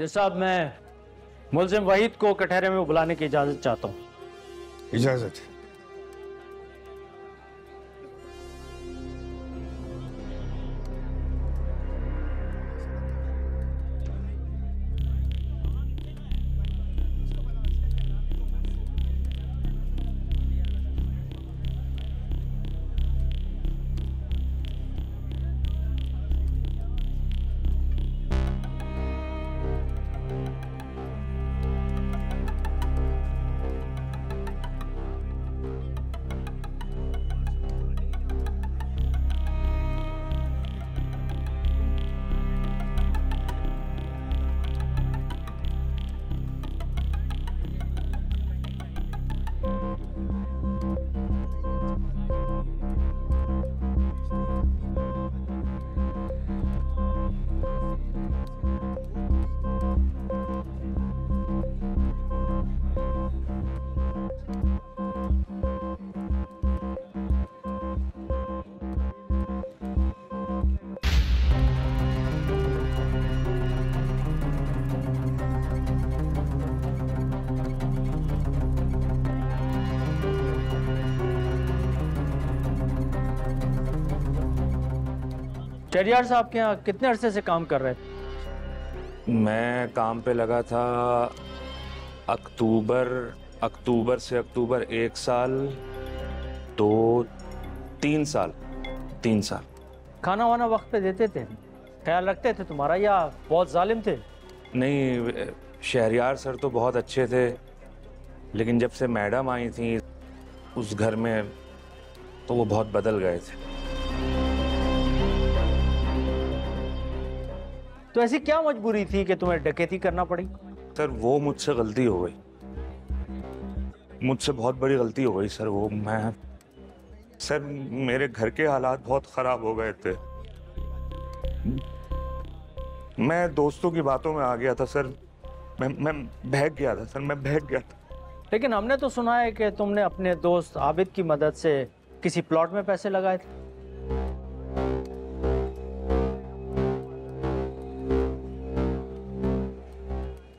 जज साहब, मैं मुलजिम वहीद को कटहरे में बुलाने की इजाजत चाहता हूँ। इजाजत। शहरियार साहब के यहाँ कितने अरसे से काम कर रहे थे? मैं काम पे लगा था अक्टूबर से अक्टूबर 1 साल, तो 3 साल। खाना वाना वक्त पे देते थे? ख्याल रखते थे तुम्हारा या बहुत जालिम थे? नहीं, शहरियार सर तो बहुत अच्छे थे, लेकिन जब से मैडम आई थी उस घर में तो वो बहुत बदल गए थे। तो ऐसी क्या मजबूरी थी कि तुम्हें डकैती करना पड़ी? सर वो मुझसे गलती हो गई, मुझसे बहुत बड़ी गलती हो गई सर। सर मेरे घर के हालात बहुत खराब हो गए थे। मैं दोस्तों की बातों में आ गया था सर। मैं बहक गया था सर, मैं बहक गया था। लेकिन हमने तो सुना है कि तुमने अपने दोस्त आबिद की मदद से किसी प्लॉट में पैसे लगाए थे।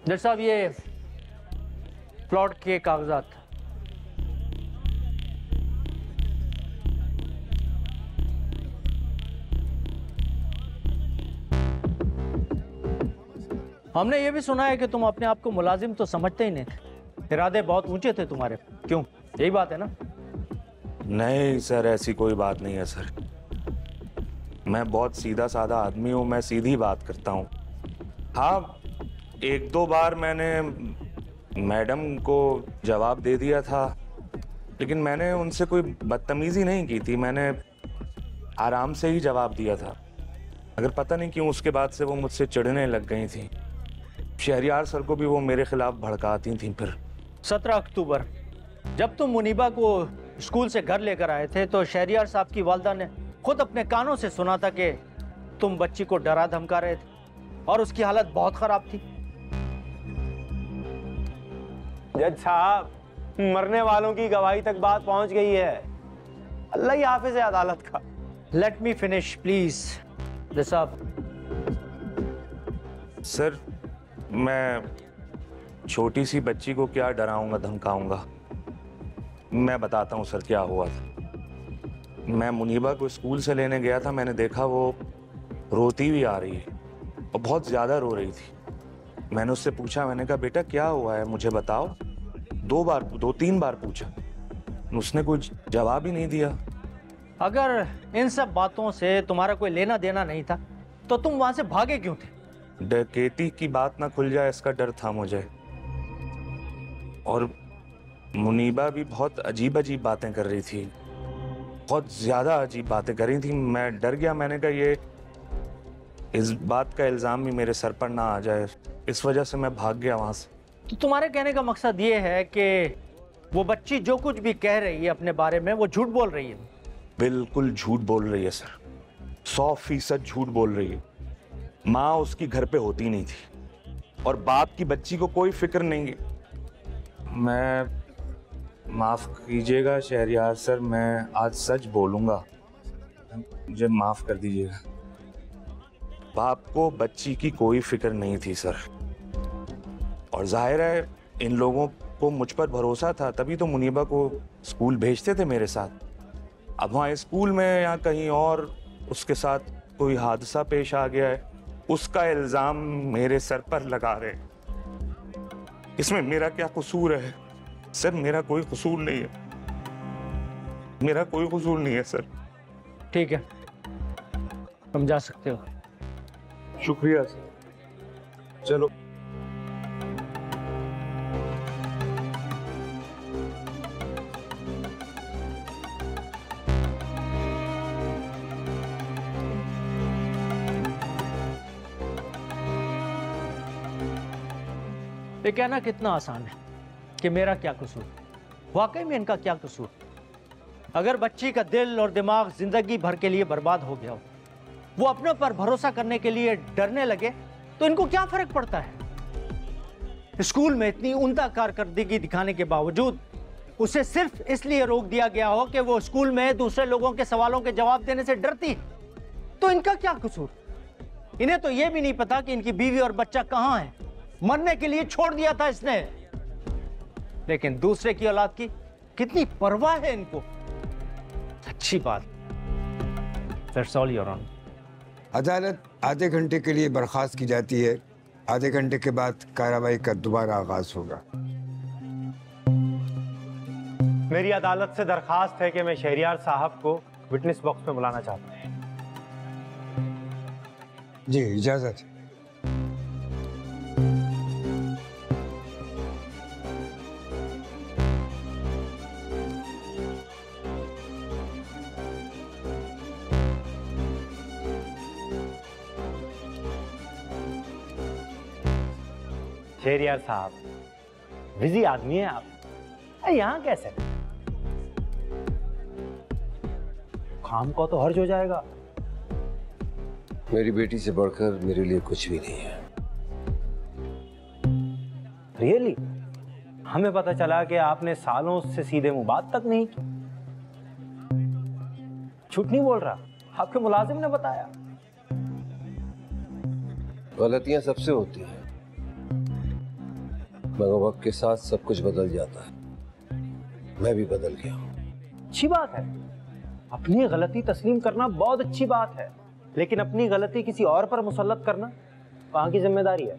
जज साहब, ये प्लॉट के कागजात। हमने ये भी सुना है कि तुम अपने आप को मुलाजिम तो समझते ही नहीं थे, इरादे बहुत ऊंचे थे तुम्हारे। क्यों, यही बात है ना? नहीं सर, ऐसी कोई बात नहीं है सर। मैं बहुत सीधा साधा आदमी हूँ, मैं सीधी बात करता हूँ। हाँ, 1-2 बार मैंने मैडम को जवाब दे दिया था, लेकिन मैंने उनसे कोई बदतमीजी नहीं की थी, मैंने आराम से ही जवाब दिया था। अगर पता नहीं क्यों उसके बाद से वो मुझसे चिढ़ने लग गई थी। शहरियार सर को भी वो मेरे खिलाफ भड़काती थी। फिर 17 अक्टूबर जब तुम मुनीबा को स्कूल से घर लेकर आए थे तो शहरियार साहब की वालदा ने खुद अपने कानों से सुना था कि तुम बच्ची को डरा धमका रहे थे और उसकी हालत बहुत खराब थी। जज साहब, मरने वालों की गवाही तक बात पहुंच गई है। अल्लाह ही हाफिज है अदालत का। Let me finish please. जज साहब। सर, मैं छोटी सी बच्ची को क्या डराऊंगा धमकाऊंगा? मैं बताता हूँ सर क्या हुआ था। मैं मुनीबा को स्कूल से लेने गया था, मैंने देखा वो रोती हुई आ रही है और बहुत ज़्यादा रो रही थी। मैंने उससे पूछा, मैंने कहा बेटा क्या हुआ है, मुझे बताओ। 2-3 बार पूछा, उसने कुछ जवाब ही नहीं दिया। अगर इन सब बातों से तुम्हारा कोई लेना देना नहीं था तो तुम वहां से भागे क्यों थे? डकैती की बात ना खुल जाए इसका डर था मुझे। और मुनीबा भी बहुत अजीब अजीब बातें कर रही थी, बहुत ज्यादा अजीब बातें कर रही थी। मैं डर गया, मैंने कहा ये इस बात का इल्जाम भी मेरे सर पर ना आ जाए, इस वजह से मैं भाग गया वहां से। तो तुम्हारे कहने का मकसद ये है कि वो बच्ची जो कुछ भी कह रही है अपने बारे में वो झूठ बोल रही है? बिल्कुल झूठ बोल रही है सर, 100% झूठ बोल रही है। माँ उसकी घर पे होती नहीं थी और बाप की बच्ची को कोई फिक्र नहीं। मैं माफ कीजिएगा शहरियार सर, मैं आज सच बोलूंगा, मुझे माफ कर दीजिएगा। बाप को बच्ची की कोई फिक्र नहीं थी सर। और जाहिर है इन लोगों को मुझ पर भरोसा था, तभी तो मुनीबा को स्कूल भेजते थे मेरे साथ। अब वहाँ स्कूल में या कहीं और उसके साथ कोई हादसा पेश आ गया है, उसका इल्जाम मेरे सर पर लगा रहे। इसमें मेरा क्या कसूर है सर? मेरा कोई कसूर नहीं है, मेरा कोई कसूर नहीं है सर। ठीक है, तुम जा सकते हो। शुक्रिया सर। चलो। ये कहना कितना आसान है कि मेरा क्या कसूर। वाकई में इनका क्या कसूर? अगर बच्ची का दिल और दिमाग जिंदगी भर के लिए बर्बाद हो गया हो, वो अपने पर भरोसा करने के लिए डरने लगे, तो इनको क्या फर्क पड़ता है? स्कूल में इतनी उम्दा कारकर्दगी दिखाने के बावजूद उसे सिर्फ इसलिए रोक दिया गया हो कि वो स्कूल में दूसरे लोगों के सवालों के जवाब देने से डरती, तो इनका क्या कसूर? इन्हें तो यह भी नहीं पता कि इनकी बीवी और बच्चा कहां है। मरने के लिए छोड़ दिया था इसने, लेकिन दूसरे की औलाद की कितनी परवाह है इनको। अच्छी बात। That's all, Your Honor. अदालत आधे घंटे के लिए बर्खास्त की जाती है। आधे घंटे के बाद कार्रवाई का दोबारा आगाज होगा। मेरी अदालत से दरखास्त है कि मैं शहरियार साहब को विटनेस बॉक्स में बुलाना चाहता हूं। जी इजाजत। शहरियार साहब, बिजी आदमी है आप, यहाँ कैसे? काम को तो हर्ज हो जाएगा। मेरी बेटी से बढ़कर मेरे लिए कुछ भी नहीं है। रियली? हमें पता चला कि आपने सालों से सीधे मुंह बात तक नहीं की। झूठ नहीं बोल रहा, आपके मुलाजिम ने बताया। गलतियां सबसे होती हैं, मगर वक्त के साथ सब कुछ बदल जाता है। मैं भी बदल गया हूं। अच्छी बात है, अपनी गलती तस्लीम करना बहुत अच्छी बात है, लेकिन अपनी गलती किसी और पर मुसल्लत करना वहां की जिम्मेदारी है।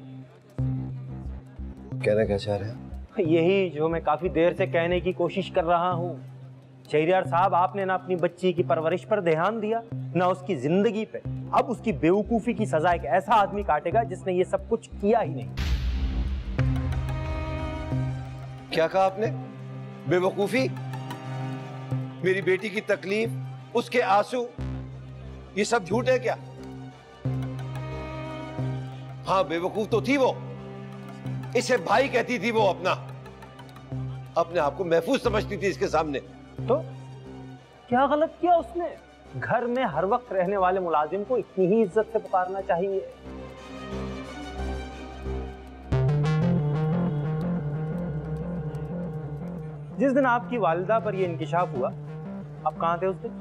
कहना क्या चाह रहे हैं? यही जो मैं काफी देर से कहने की कोशिश कर रहा हूँ। शहरियार साहब, आपने ना अपनी बच्ची की परवरिश पर ध्यान दिया, ना उसकी जिंदगी पे। अब उसकी बेवकूफी की सजा एक ऐसा आदमी काटेगा जिसने ये सब कुछ किया ही नहीं। क्या कहा आपने? बेवकूफी? मेरी बेटी की तकलीफ, उसके आंसू, ये सब झूठ है क्या? हाँ, बेवकूफ तो थी वो। इसे भाई कहती थी वो, अपने आप को महफूज समझती थी इसके सामने। तो क्या गलत किया उसने? घर में हर वक्त रहने वाले मुलाजिम को इतनी ही इज्जत से पुकारना चाहिए। जिस दिन आपकी वालिदा पर यह इंकिशाफ हुआ, आप कहां थे उस दिन?